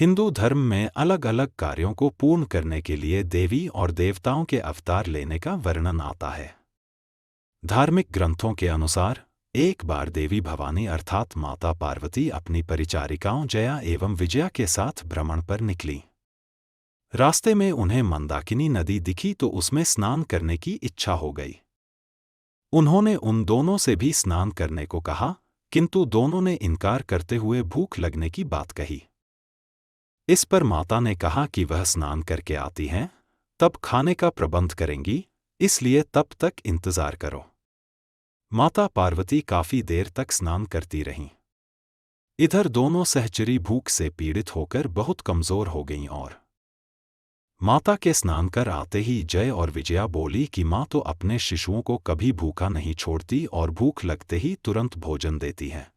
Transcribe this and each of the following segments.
हिंदू धर्म में अलग अलग कार्यों को पूर्ण करने के लिए देवी और देवताओं के अवतार लेने का वर्णन आता है। धार्मिक ग्रंथों के अनुसार एक बार देवी भवानी अर्थात माता पार्वती अपनी परिचारिकाओं जया एवं विजया के साथ भ्रमण पर निकली। रास्ते में उन्हें मंदाकिनी नदी दिखी तो उसमें स्नान करने की इच्छा हो गई। उन्होंने उन दोनों से भी स्नान करने को कहा, किंतु दोनों ने इनकार करते हुए भूख लगने की बात कही। इस पर माता ने कहा कि वह स्नान करके आती हैं, तब खाने का प्रबंध करेंगी, इसलिए तब तक इंतजार करो। माता पार्वती काफी देर तक स्नान करती रहीं। इधर दोनों सहचरी भूख से पीड़ित होकर बहुत कमजोर हो गईं और माता के स्नान कर आते ही जय और विजया बोली कि माँ तो अपने शिशुओं को कभी भूखा नहीं छोड़ती और भूख लगते ही तुरंत भोजन देती है।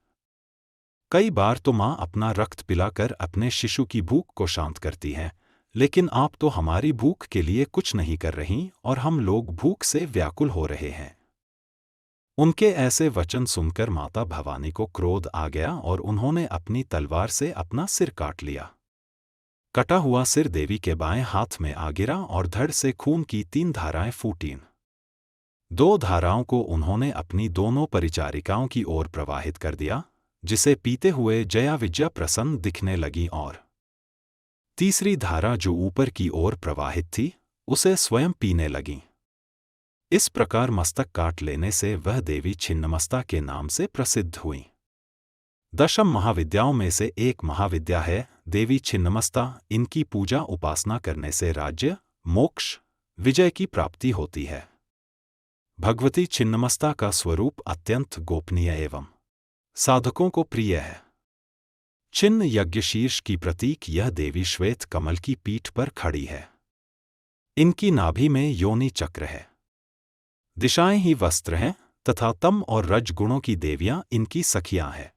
कई बार तो माँ अपना रक्त पिलाकर अपने शिशु की भूख को शांत करती है, लेकिन आप तो हमारी भूख के लिए कुछ नहीं कर रही और हम लोग भूख से व्याकुल हो रहे हैं। उनके ऐसे वचन सुनकर माता भवानी को क्रोध आ गया और उन्होंने अपनी तलवार से अपना सिर काट लिया। कटा हुआ सिर देवी के बाएं हाथ में आ गिरा और धड़ से खून की 3 धाराएं फूटीं। 2 धाराओं को उन्होंने अपनी दोनों परिचारिकाओं की ओर प्रवाहित कर दिया, जिसे पीते हुए जया विजया प्रसन्न दिखने लगी और तीसरी धारा जो ऊपर की ओर प्रवाहित थी, उसे स्वयं पीने लगी। इस प्रकार मस्तक काट लेने से वह देवी छिन्नमस्ता के नाम से प्रसिद्ध हुई। दशम महाविद्याओं में से एक महाविद्या है देवी छिन्नमस्ता। इनकी पूजा उपासना करने से राज्य, मोक्ष, विजय की प्राप्ति होती है। भगवती छिन्नमस्ता का स्वरूप अत्यंत गोपनीय एवं साधकों को प्रिय है। छिन्न यज्ञशीर्ष की प्रतीक यह देवी श्वेत कमल की पीठ पर खड़ी है। इनकी नाभि में योनि चक्र है। दिशाएं ही वस्त्र हैं तथा तम और रज गुणों की देवियां इनकी सखियां हैं।